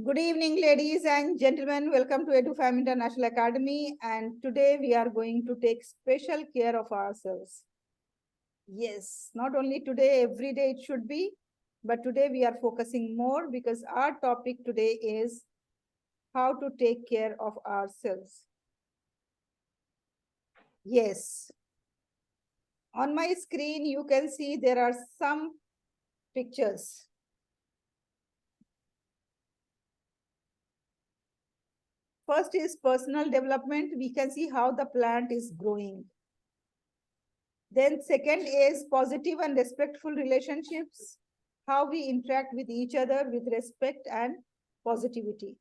Good evening, ladies and gentlemen. Welcome to EduFam International Academy. And today we are going to take special care of ourselves. Yes, not only today, every day it should be, but today we are focusing more because our topic today is how to take care of ourselves. Yes. On my screen, you can see there are some pictures. First is personal development. We can see how the plant is growing. Then second is positive and respectful relationships, how we interact with each other with respect and positivity.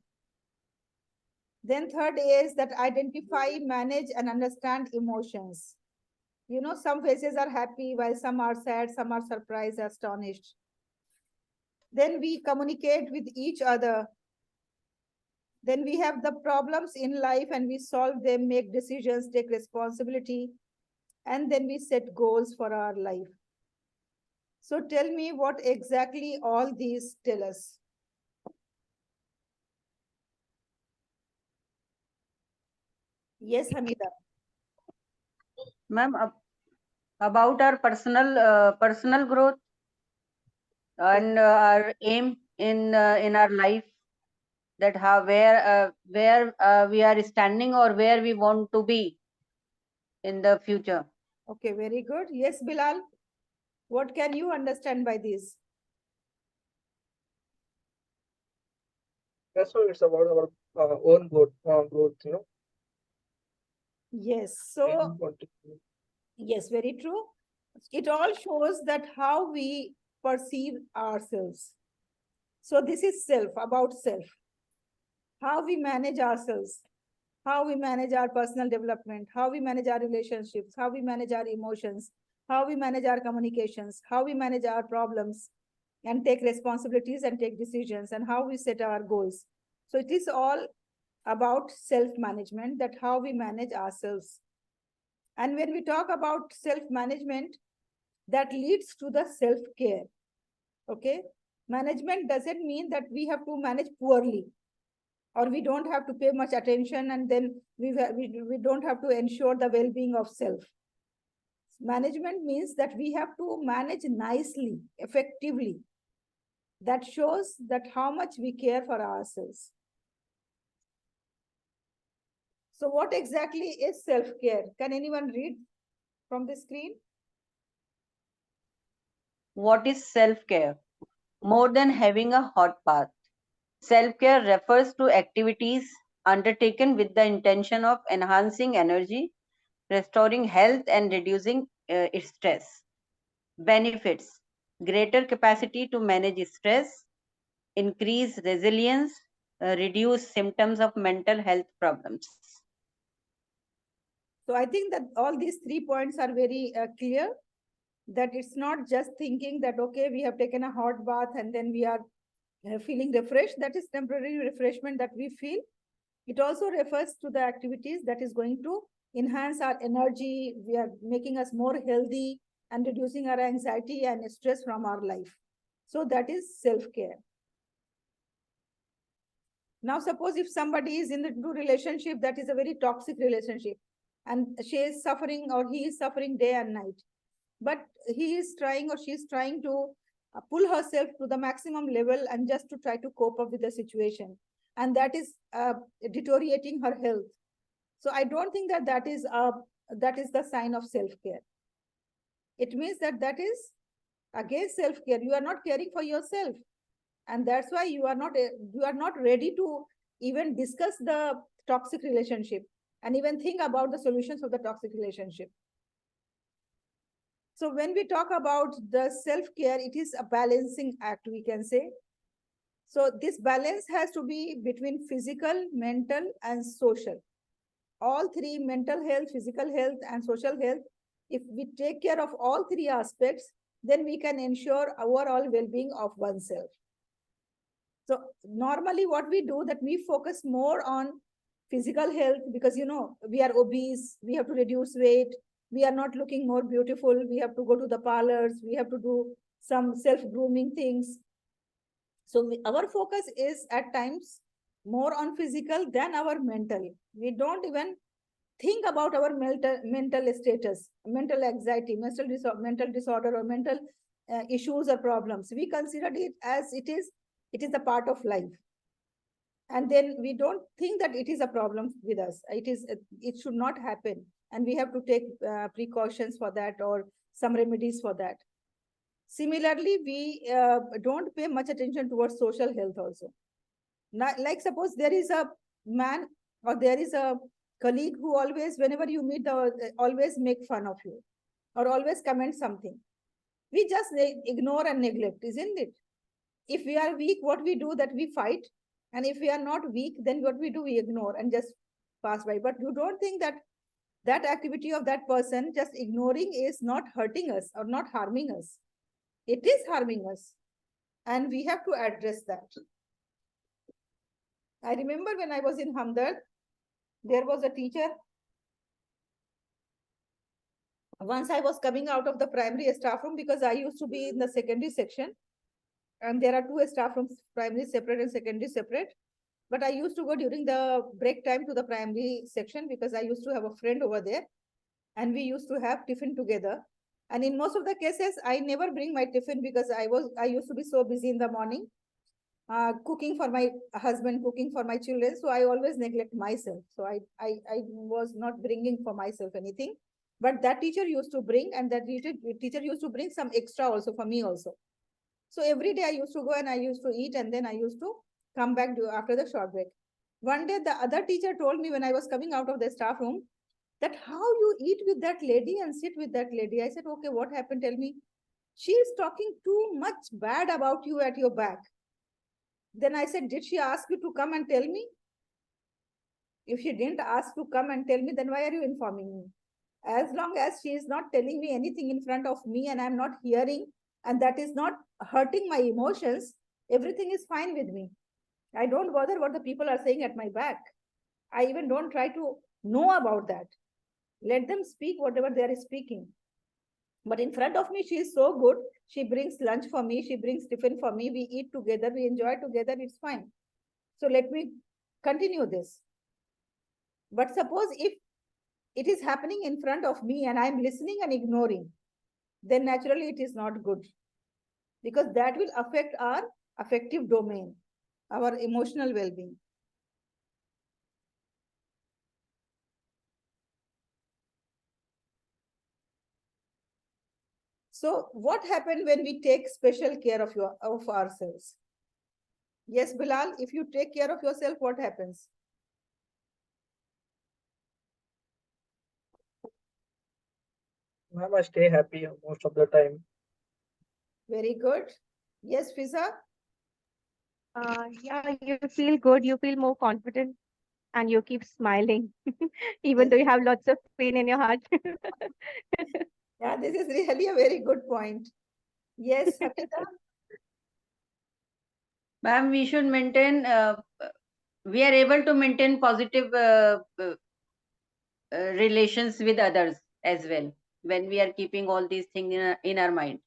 Then third is that identify, manage, and understand emotions. You know, some faces are happy while some are sad, some are surprised, astonished. Then we communicate with each other. Then we have the problems in life and we solve them, make decisions, take responsibility, and then we set goals for our life. So tell me what exactly all these tell us. Yes, Hamida. Ma'am, about our personal growth and our aim in our life, that how where we are standing or where we want to be in the future. Okay, very good. Yes, Bilal. What can you understand by this? That's why it's about our own growth, Yes. in So, particular. yes, very true. It all shows that how we perceive ourselves. So this is self, about self. How we manage ourselves, how we manage our personal development, how we manage our relationships, how we manage our emotions, how we manage our communications, how we manage our problems and take responsibilities and take decisions, and how we set our goals. So it is all about self-management, that how we manage ourselves. And when we talk about self-management, that leads to the self-care. Okay. Management doesn't mean that we have to manage poorly or we don't have to pay much attention and then we don't have to ensure the well-being of self. Management means that we have to manage nicely, effectively. That shows that how much we care for ourselves. So what exactly is self-care? Can anyone read from the screen? What is self-care? More than having a hot bath. Self-care refers to activities undertaken with the intention of enhancing energy, restoring health, and reducing stress. Benefits: greater capacity to manage stress, increase resilience, reduce symptoms of mental health problems. So I think that all these 3 points are very clear, that it's not just thinking that, okay, we have taken a hot bath and then we are feeling refreshed. That is temporary refreshment that we feel. It also refers to the activities that is going to enhance our energy. We are making us more healthy and reducing our anxiety and stress from our life. So that is self-care. Now, suppose if somebody is in the new relationship that is a very toxic relationship and she is suffering or he is suffering day and night, but he is trying or she is trying to pull herself to the maximum level and just to try to cope up with the situation. And that is deteriorating her health. So I don't think that that is the sign of self-care. It means that that is against self-care. You are not caring for yourself, and that's why you are not ready to even discuss the toxic relationship and even think about the solutions of the toxic relationship. So when we talk about the self-care, it is a balancing act, we can say. So this balance has to be between physical, mental, and social. All three: mental health, physical health, and social health. If we take care of all three aspects, then we can ensure overall well-being of oneself. So normally what we do, that we focus more on physical health because, you know, we are obese, we have to reduce weight, we are not looking more beautiful, we have to go to the parlors, we have to do some self-grooming things. So our focus is at times more on physical than our mental. We don't even think about our mental status, mental anxiety, mental disorder, or mental issues or problems. We consider it as it is a part of life. And then we don't think that it is a problem with us. It should not happen. And we have to take precautions for that or some remedies for that. Similarly, we don't pay much attention towards social health also. Not, like suppose there is a man or there is a colleague who always, whenever you meet, always make fun of you or always comment something. We just ignore and neglect, isn't it? If we are weak, what we do that we fight. And if we are not weak, then what we do, we ignore and just pass by. But you don't think that that activity of that person, just ignoring, is not hurting us or not harming us. It is harming us. And we have to address that. I remember when I was in Hamdard, there was a teacher. Once I was coming out of the primary staff room because I used to be in the secondary section. And there are two staff rooms, primary separate and secondary separate. But I used to go during the break time to the primary section because I used to have a friend over there. And we used to have tiffin together. And in most of the cases, I never bring my tiffin because I used to be so busy in the morning, cooking for my husband, cooking for my children. So I always neglect myself. So I was not bringing for myself anything. But that teacher used to bring, and that teacher used to bring some extra also for me also. So every day I used to go and I used to eat, and then I used to come back after the short break. One day, the other teacher told me when I was coming out of the staff room that how you eat with that lady and sit with that lady. I said, okay, what happened? Tell me. She is talking too much bad about you at your back. Then I said, did she ask you to come and tell me? If she didn't ask to come and tell me, then why are you informing me? As long as she is not telling me anything in front of me and I'm not hearing, and that is not hurting my emotions, everything is fine with me. I don't bother what the people are saying at my back. I even don't try to know about that. Let them speak whatever they are speaking. But in front of me, she is so good. She brings lunch for me. She brings tiffin for me. We eat together. We enjoy together. It's fine. So let me continue this. But suppose if it is happening in front of me and I'm listening and ignoring, then naturally it is not good. Because that will affect our affective domain, our emotional well-being. So what happened when we take special care of ourselves? Yes, Bilal, if you take care of yourself, what happens? Ma'am, I stay happy most of the time. Very good. Yes, Fiza? Yeah, you feel good, you feel more confident, and you keep smiling, even Yes. though you have lots of pain in your heart. Yeah, this is really a very good point. Yes, Hafida? Ma'am, we should maintain, we are able to maintain positive relations with others as well when we are keeping all these things in our mind.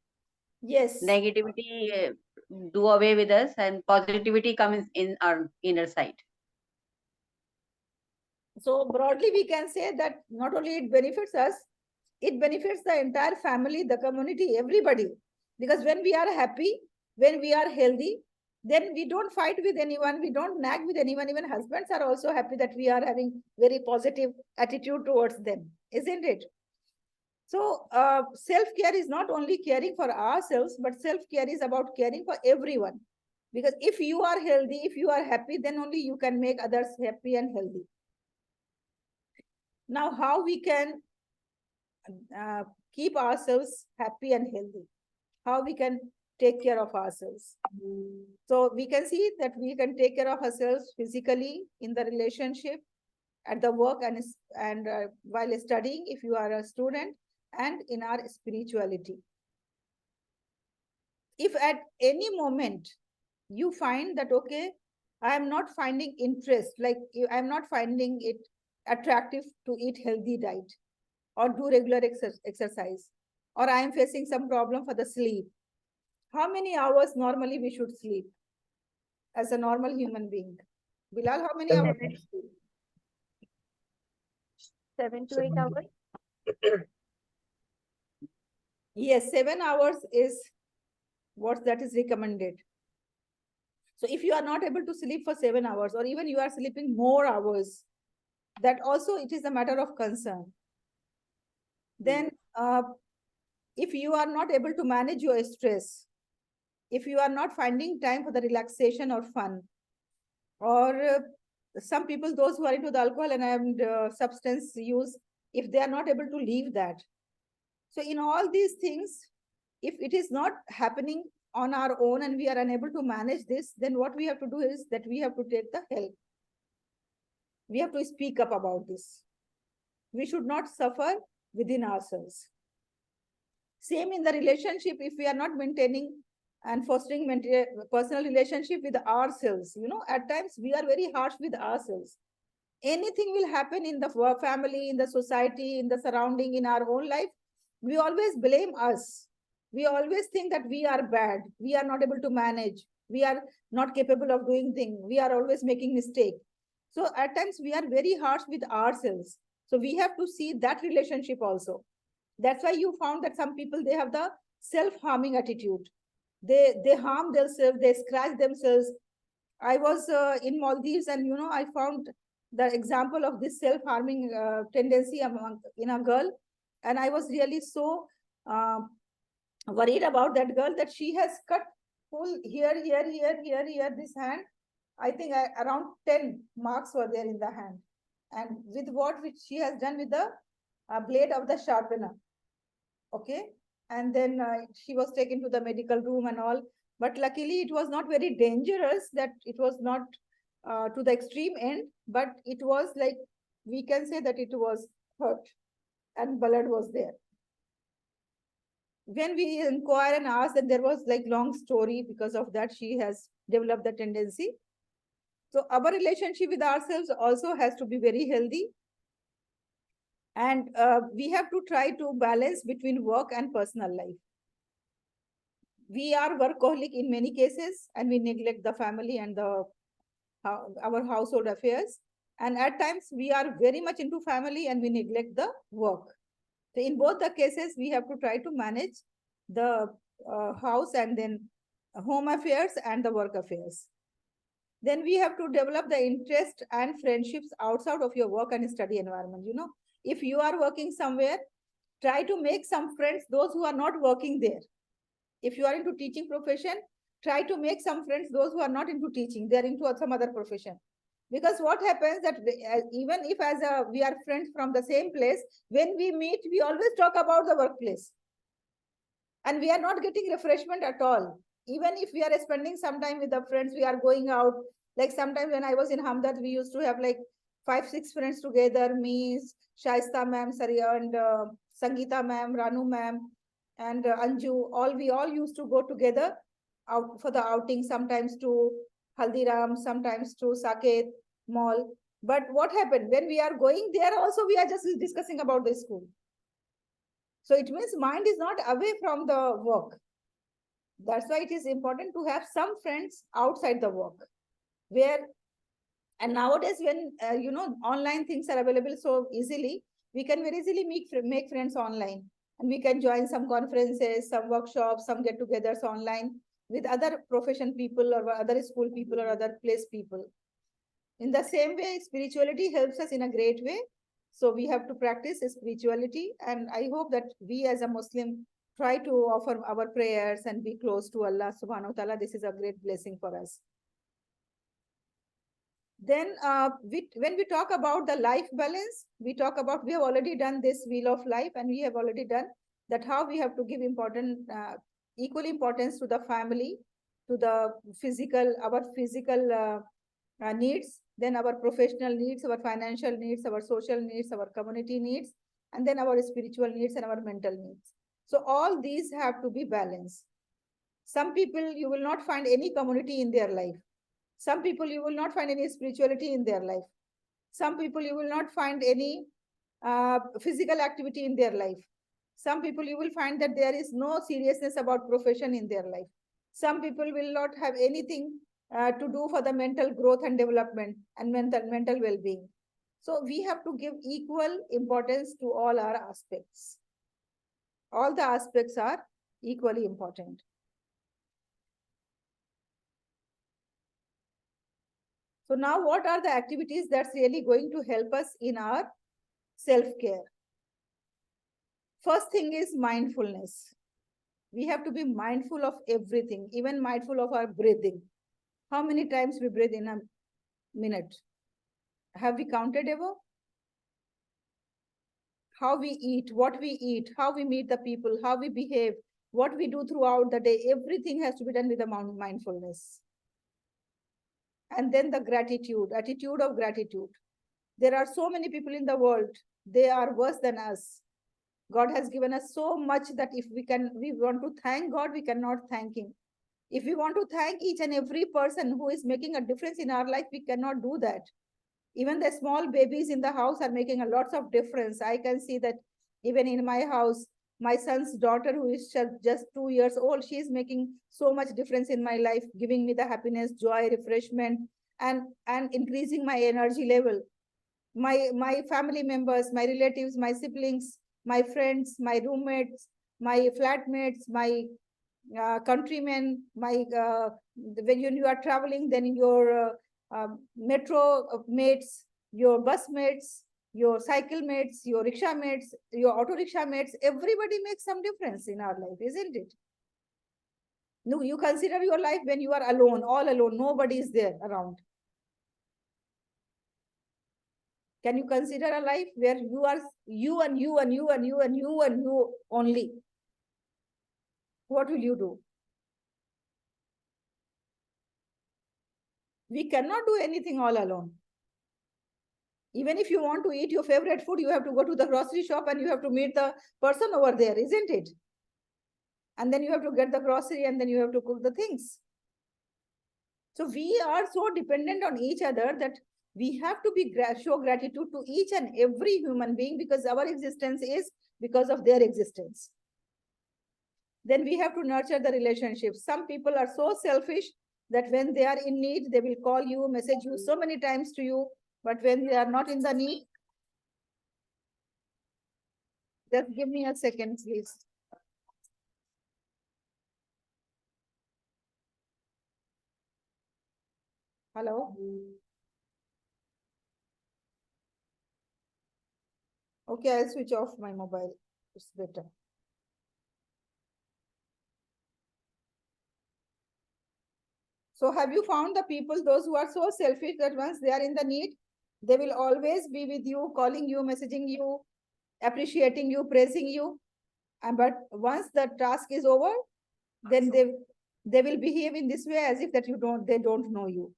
Yes. Negativity do away with us, and positivity comes in our inner side. So broadly, we can say that not only it benefits us, it benefits the entire family, the community, everybody. Because when we are happy, when we are healthy, then we don't fight with anyone, we don't nag with anyone. Even husbands are also happy that we are having very positive attitude towards them, isn't it? So self-care is not only caring for ourselves, but self-care is about caring for everyone. Because if you are healthy, if you are happy, then only you can make others happy and healthy. Now, how we can uh, keep ourselves happy and healthy? How we can take care of ourselves? So we can see that we can take care of ourselves physically, in the relationship, at the work, and while studying, if you are a student, and in our spirituality. If at any moment you find that, okay, I am not finding interest, like I'm not finding it attractive to eat healthy diet or do regular exercise, or I am facing some problem for the sleep, how many hours normally we should sleep? as a normal human being? Bilal, how many 7 hours? hours. 7 to 8 7 hours. Yes, 7 hours is what that is recommended. So if you are not able to sleep for 7 hours, or even you are sleeping more hours, that also it is a matter of concern. Then if you are not able to manage your stress, if you are not finding time for the relaxation or fun, or some people, those who are into the alcohol and substance use, if they are not able to leave that. So in all these things, if it is not happening on our own and we are unable to manage this, then what we have to do is that we have to take the help. We have to speak up about this. We should not suffer within ourselves. Same in the relationship, if we are not maintaining and fostering personal relationship with ourselves, at times we are very harsh with ourselves. Anything will happen in the family, in the society, in the surrounding, in our own life, we always blame us. We always think that we are bad, we are not able to manage, we are not capable of doing things, we are always making mistake. So at times we are very harsh with ourselves. So we have to see that relationship also. That's why you found that some people, they have the self-harming attitude. They harm themselves, they scratch themselves. I was in Maldives, and I found the example of this self-harming tendency in a girl, and I was really so uh, worried about that girl that she has cut full here this hand. I think around 10 marks were there in the hand, and with what which she has done with the blade of the sharpener. Okay, and then she was taken to the medical room and all, but luckily it was not very dangerous, that it was not to the extreme end, but it was like, we can say that it was hurt and blood was there. When we inquire and ask, then there was like long story, because of that she has developed the tendency. So our relationship with ourselves also has to be very healthy, and we have to try to balance between work and personal life. We are workaholic in many cases, and we neglect the family and our household affairs. And at times we are very much into family and we neglect the work. So in both the cases, we have to try to manage the house and then home affairs and the work affairs. Then we have to develop the interest and friendships outside of your work and study environment. If you are working somewhere, try to make some friends, those who are not working there. If you are into teaching profession, try to make some friends, those who are not into teaching, they are into some other profession. Because what happens that even if we are friends from the same place, when we meet, we always talk about the workplace. And we are not getting refreshment at all. Even if we are spending some time with the friends, we are going out. Like sometimes when I was in Hamdard, we used to have like 5-6 friends together, me, Shaista ma'am, Saria, and Sangeeta ma'am, Ranu ma'am, and Anju. We all used to go together out for the outing, sometimes to Haldiram, sometimes to Saket Mall. But what happened when we are going there? Also, we are just discussing about the school. So it means mind is not away from the work. That's why it is important to have some friends outside the work, where, and nowadays when online things are available so easily, we can very easily make friends online, and we can join some conferences, some workshops, some get-togethers online with other profession people or other school people or other place people. In the same way, spirituality helps us in a great way. So we have to practice spirituality, and I hope that we as a Muslim try to offer our prayers and be close to Allah subhanahu wa ta'ala. This is a great blessing for us. Then when we talk about the life balance, we talk about, we have already done this wheel of life, and we have already done that how we have to give equal importance to the family, to the our physical needs, then our professional needs, our financial needs, our social needs, our community needs, and then our spiritual needs and our mental needs. So all these have to be balanced. Some people, you will not find any community in their life. Some people, you will not find any spirituality in their life. Some people, you will not find any physical activity in their life. Some people, you will find that there is no seriousness about profession in their life. Some people will not have anything to do for the mental growth and development and mental well-being. So we have to give equal importance to all our aspects. All the aspects are equally important. So now what are the activities that's really going to help us in our self-care? First thing is mindfulness. We have to be mindful of everything, even mindful of our breathing. How many times we breathe in a minute? Have we counted ever? How we eat, what we eat, how we meet the people, how we behave, what we do throughout the day, everything has to be done with a mindfulness. And then the gratitude, attitude of gratitude. There are so many people in the world, they are worse than us. God has given us so much that if we want to thank God, we cannot thank him. If we want to thank each and every person who is making a difference in our life, we cannot do that. Even the small babies in the house are making a lots of difference. I can see that even in my house, my son's daughter, who is just 2 years old, she is making so much difference in my life, giving me the happiness, joy, refreshment, and increasing my energy level. My family members, my relatives, my siblings, my friends, my roommates, my flatmates, my countrymen, when you are traveling, then your metro mates, your bus mates, your cycle mates, your rickshaw mates, your auto rickshaw mates, everybody makes some difference in our life, isn't it? No, you consider your life when you are alone, all alone, nobody is there around. Can you consider a life where you are you and you and you and you and you and you only? What will you do? We cannot do anything all alone. Even if you want to eat your favorite food, you have to go to the grocery shop and you have to meet the person over there, isn't it? And then you have to get the grocery and then you have to cook the things. So we are so dependent on each other that we have to show gratitude to each and every human being, because our existence is because of their existence. Then we have to nurture the relationships. Some people are so selfish that when they are in need, they will call you, message you so many times to you. But when they are not in the need, just give me a second, please. Hello? Okay, I'll switch off my mobile. It's better. So have you found the people, those who are so selfish that once they are in the need, they will always be with you, calling you, messaging you, appreciating you, praising you. But once the task is over, then they will behave in this way as if that they don't know you.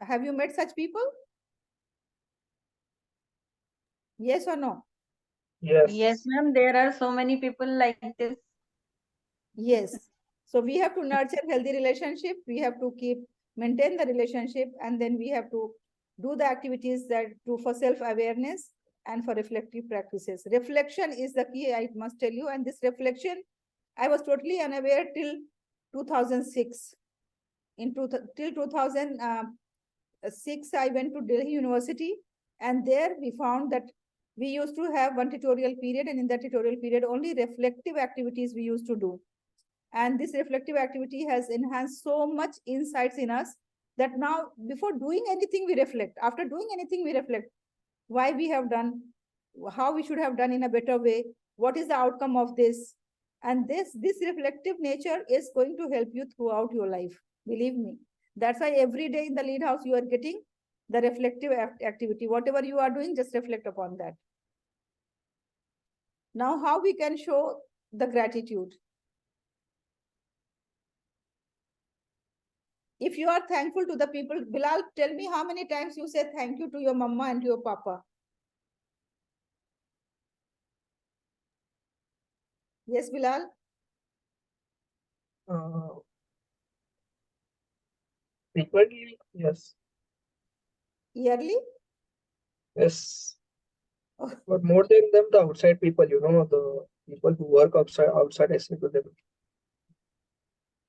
Have you met such people? Yes or no? Yes. Yes, ma'am. There are so many people like this. Yes. So we have to nurture healthy relationship. We have to maintain the relationship, and then we have to do the activities that for self-awareness and for reflective practices. Reflection is the key, I must tell you. And this reflection, I was totally unaware till 2006. Till 2006, I went to Delhi University, and there we found that we used to have one tutorial period, and in that tutorial period, only reflective activities we used to do. And this reflective activity has enhanced so much insights in us that now, before doing anything, we reflect. After doing anything, we reflect why we have done, how we should have done in a better way, what is the outcome of this. And this reflective nature is going to help you throughout your life. Believe me. That's why every day in the lead house, you are getting the reflective activity. Whatever you are doing, just reflect upon that. Now, how we can show the gratitude? If you are thankful to the people, Bilal, tell me how many times you say thank you to your mama and to your papa. Yes, Bilal? Frequently, yes. Yearly? Yes. Oh, But more than them, the outside people, the people who work outside, I say to them.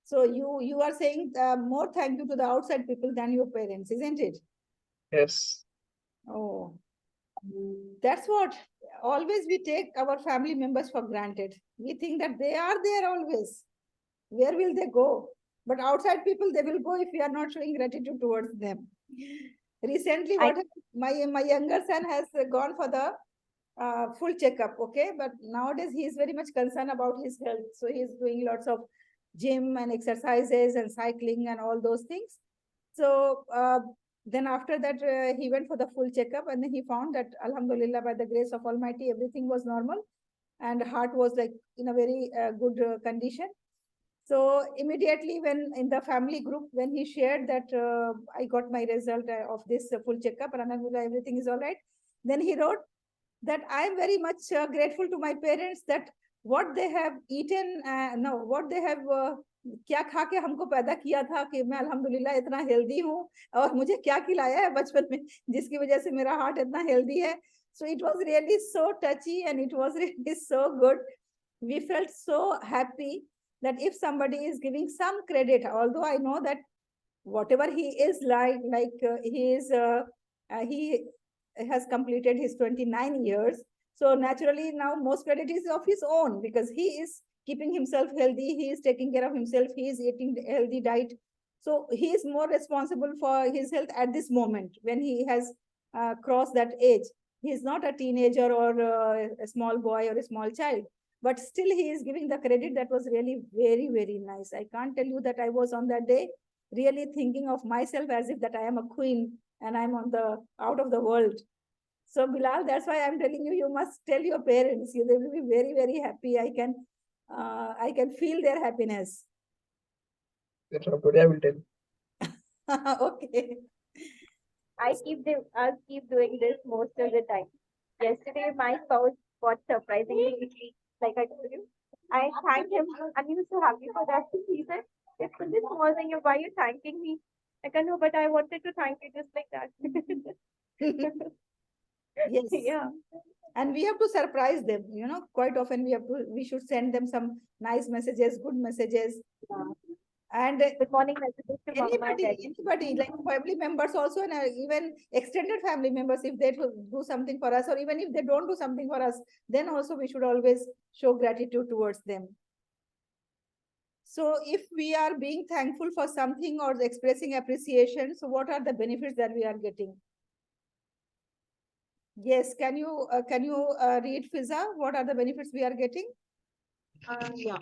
So you are saying more thank you to the outside people than your parents, isn't it? Yes. Oh, that's what. Always we take our family members for granted. We think that they are there always. Where will they go? But outside people, they will go if we are not showing gratitude towards them. Recently, I what happened, my younger son has gone for the full checkup, okay? But nowadays he is very much concerned about his health. So he is doing lots of gym and exercises and cycling and all those things. So then after that, he went for the full checkup and then he found that, Alhamdulillah, by the grace of Almighty, everything was normal and heart was like in a very good condition. So immediately when in the family group, when he shared that I got my result of this full checkup and Alhamdulillah, everything is all right, then he wrote that I am very much grateful to my parents that what they have eaten, no, what they have क्या खा के हमको पैदा किया था कि मैं अल्हम्दुलिल्लाह इतना हेल्दी हूँ और मुझे क्या खिलाया है बचपन में जिसकी वजह से मेरा हार्ट इतना हेल्दी है. So it was really so touchy and it was really so good. We felt so happy that if somebody is giving some credit, although I know that whatever he is he has completed his 29 years. So naturally now most credit is of his own because he is keeping himself healthy. He is taking care of himself. He is eating healthy diet. So he is more responsible for his health at this moment when he has crossed that age. He is not a teenager or a small boy or a small child, but still he is giving the credit. That was really very, very nice. I can't tell you that I was on that day really thinking of myself as if that I am a queen and I'm on the out of the world. So Bilal, that's why I'm telling you, you must tell your parents. They will be very, very happy. I can feel their happiness. That's from today I will tell. Okay. I'll keep doing this most of the time. Yesterday, my spouse got surprisingly quickly, like I told you. I thanked him, and he was so happy for that. He said, "It's such a small thing. Why are you thanking me?" I can know, but I wanted to thank you just like that. Yes. Yeah. And we have to surprise them. Quite often we should send them some nice messages, good messages. And Good morning messages to mama and anybody daddy. like family members also, and even extended family members, if they do something for us, or even if they don't do something for us, then also we should always show gratitude towards them. So if we are being thankful for something or expressing appreciation, so what are the benefits that we are getting? Yes, can you read, Fiza? What are the benefits we are getting? Yeah.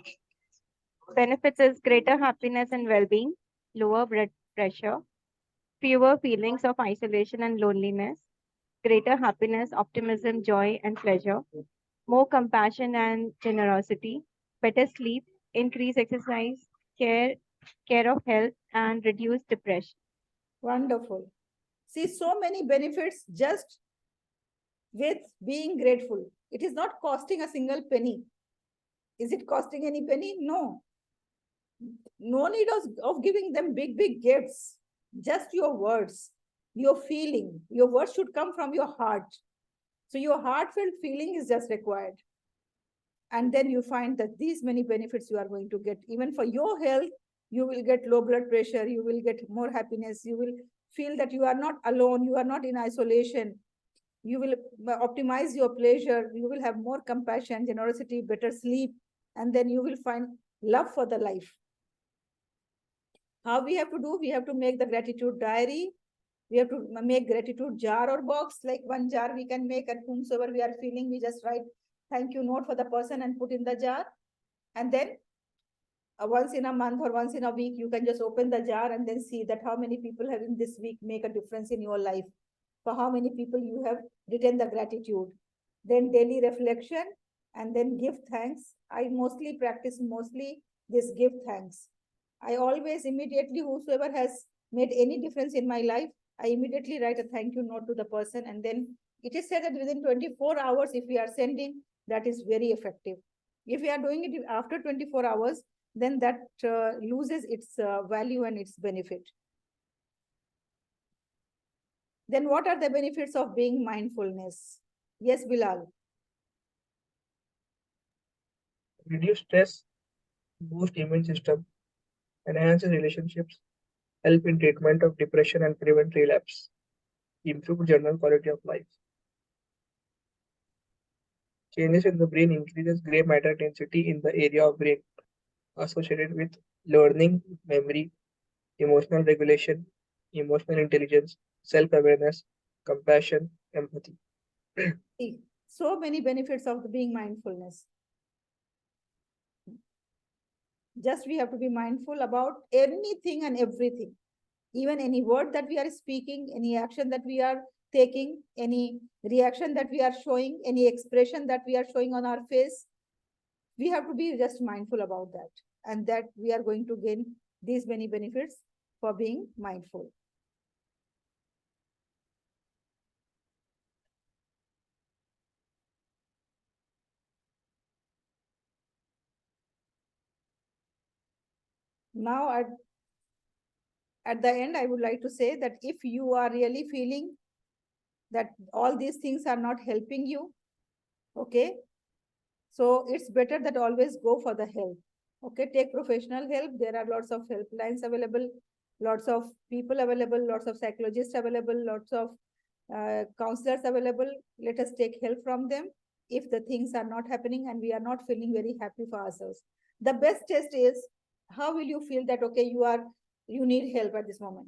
Benefits is greater happiness and well-being, lower blood pressure, fewer feelings of isolation and loneliness, greater happiness, optimism, joy, and pleasure, more compassion and generosity, better sleep, increase exercise, care of health, and reduce depression. Wonderful. See, so many benefits just with being grateful. It is not costing a single penny. Is it costing any penny? No. No need of giving them big, big gifts. Just your words, your feeling. Your words should come from your heart. So your heartfelt feeling is just required. And then you find that these many benefits you are going to get. Even for your health, you will get low blood pressure, you will get more happiness, you will feel that you are not alone, you are not in isolation. You will optimize your pleasure, you will have more compassion, generosity, better sleep, and then you will find love for the life. How we have to do? We have to make the gratitude diary. We have to make gratitude jar or box. Like one jar we can make at whomsoever we are feeling. We just write thank you note for the person and put in the jar. And then once in a month or once in a week, you can just open the jar and then see that how many people have in this week make a difference in your life. For how many people you have written the gratitude. Then daily reflection and then give thanks. I mostly practice this give thanks. I always immediately, whosoever has made any difference in my life, I immediately write a thank you note to the person. And then it is said that within 24 hours, if we are sending, that is very effective. If we are doing it after 24 hours, then that loses its value and its benefit. Then what are the benefits of being mindfulness? Yes, Bilal. Reduce stress, boost immune system, enhances relationships, help in treatment of depression and prevent relapse, improve general quality of life. Changes in the brain increases gray matter density in the area of brain associated with learning, memory, emotional regulation, emotional intelligence, self-awareness, compassion, empathy. See, so many benefits of being mindfulness. Just we have to be mindful about anything and everything, even any word that we are speaking, any action that we are taking, any reaction that we are showing, any expression that we are showing on our face. We have to be just mindful about that, and that we are going to gain these many benefits for being mindful. Now, at the end, I would like to say that if you are really feeling that all these things are not helping you, okay, so it's better that always go for the help. Okay, take professional help. There are lots of helplines available, lots of people available, lots of psychologists available, lots of counselors available. Let us take help from them if the things are not happening and we are not feeling very happy for ourselves. The best test is, how will you feel that, okay, you need help at this moment?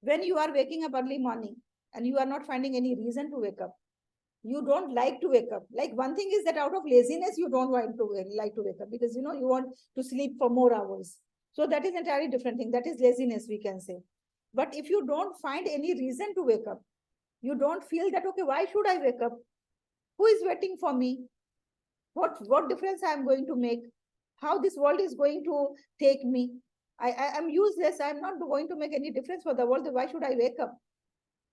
When you are waking up early morning and you are not finding any reason to wake up, you don't like to wake up. Like, one thing is that out of laziness you don't want to like to wake up, because you want to sleep for more hours. So that is entirely different thing. That is laziness, we can say. But if you don't find any reason to wake up, you don't feel that, okay, why should I wake up? Who is waiting for me? What difference I am going to make? How this world is going to take me? I am useless. I am not going to make any difference for the world. Why should I wake up?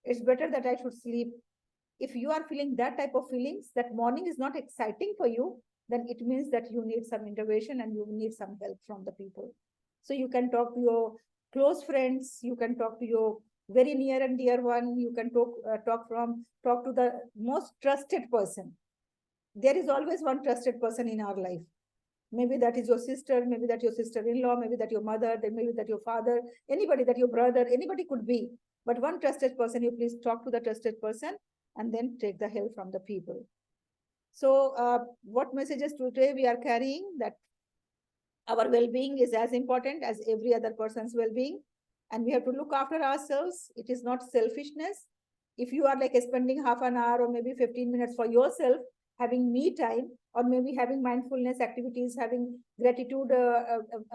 It's better that I should sleep. If you are feeling that type of feelings, that morning is not exciting for you, then it means that you need some intervention and you need some help from the people. So you can talk to your close friends, you can talk to your very near and dear one, you can talk to the most trusted person. There is always one trusted person in our life. Maybe that is your sister, maybe that your sister-in-law, maybe that your mother, then maybe that your father, anybody, that your brother, anybody could be. But one trusted person, you please talk to the trusted person and then take the help from the people. So what messages today we are carrying? That our well-being is as important as every other person's well-being, and we have to look after ourselves. It is not selfishness. If you are like spending half an hour or maybe 15 minutes for yourself, having me time, or maybe having mindfulness activities, having gratitude,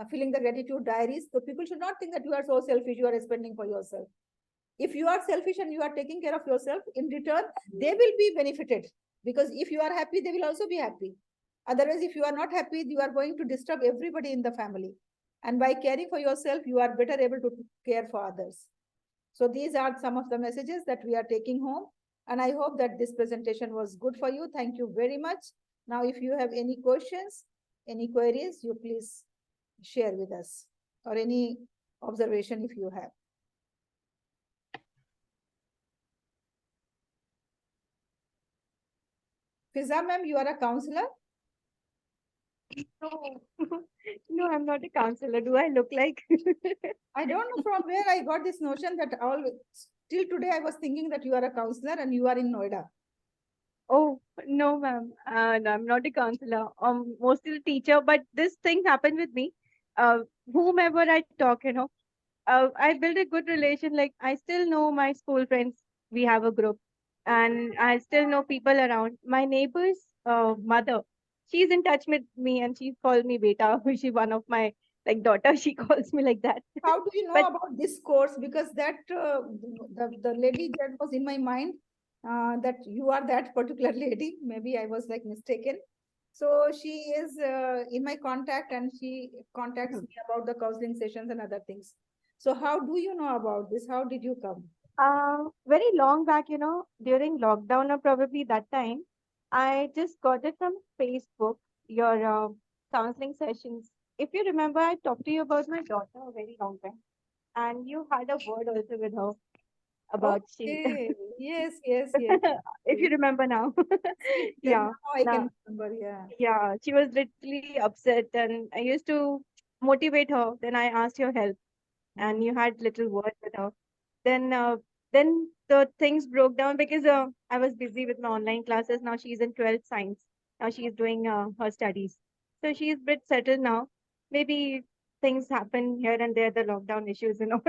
filling the gratitude diaries, so people should not think that you are so selfish, you are spending for yourself. If you are selfish and you are taking care of yourself, in return they will be benefited, because if you are happy, they will also be happy. Otherwise, if you are not happy, you are going to disturb everybody in the family, and by caring for yourself, you are better able to care for others. So these are some of the messages that we are taking home, and I hope that this presentation was good for you. Thank you very much. Now, if you have any questions, any queries, you please share with us, or any observation if you have. Fiza ma'am, you are a counselor? No, no, I'm not a counselor. Do I look like? I don't know from where I got this notion that all till today I was thinking that you are a counselor and you are in Noida. Oh, no, ma'am. No, I'm not a counselor. Mostly a teacher, but this thing happened with me. Whomever I talk, I built a good relation. Like, I still know my school friends. We have a group, and I still know people around. My neighbor's mother, she's in touch with me, and she called me beta. She's one of my like daughter. She calls me like that. How do you know But about this course? Because that the lady that was in my mind, that you are that particular lady. Maybe I was like mistaken. So she is in my contact, and she contacts me about the counseling sessions and other things. So how do you know about this? How did you come? very long back, during lockdown or probably that time, I just got it from Facebook, your counseling sessions. If you remember, I talked to you about my daughter a very long time, and you had a word also with her about she. Okay. Yes, yes, yes. If you remember now. Then Yeah. now I Now, can remember. Yeah. yeah, she was literally upset, and I used to motivate her. Then I asked your help, and you had little words with her. Then the things broke down because I was busy with my online classes. Now she's in 12th science. Now she's doing her studies. So she's a bit settled now. Maybe things happen here and there, the lockdown issues and all.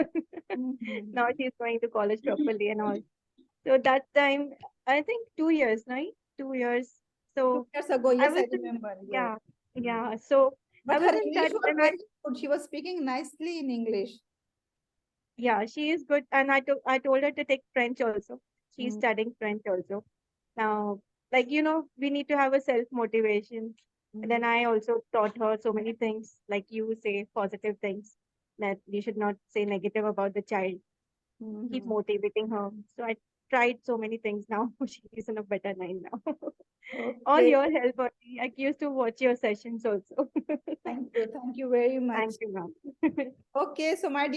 Mhm. Now she's going to college properly and all. So that time, I think 2 years, right? 2 years. Two So years ago, I yes, was I in, remember. Yes. yeah, yeah. So I But was her in English touch was and very good. She was speaking nicely in English. yeah, she is good. And I told her to take French also. She's Mm. studying French also. Now, like, we need to have a self motivation. And then I also taught her so many things, like you say, positive things, that you should not say negative about the child. Keep Mhm. motivating her. So I tried so many things now. She's in a better line now. All Okay. your help, Aunty. I used to watch your sessions also. Thank you. Thank you very much. Thank you, ma'am. Okay, so my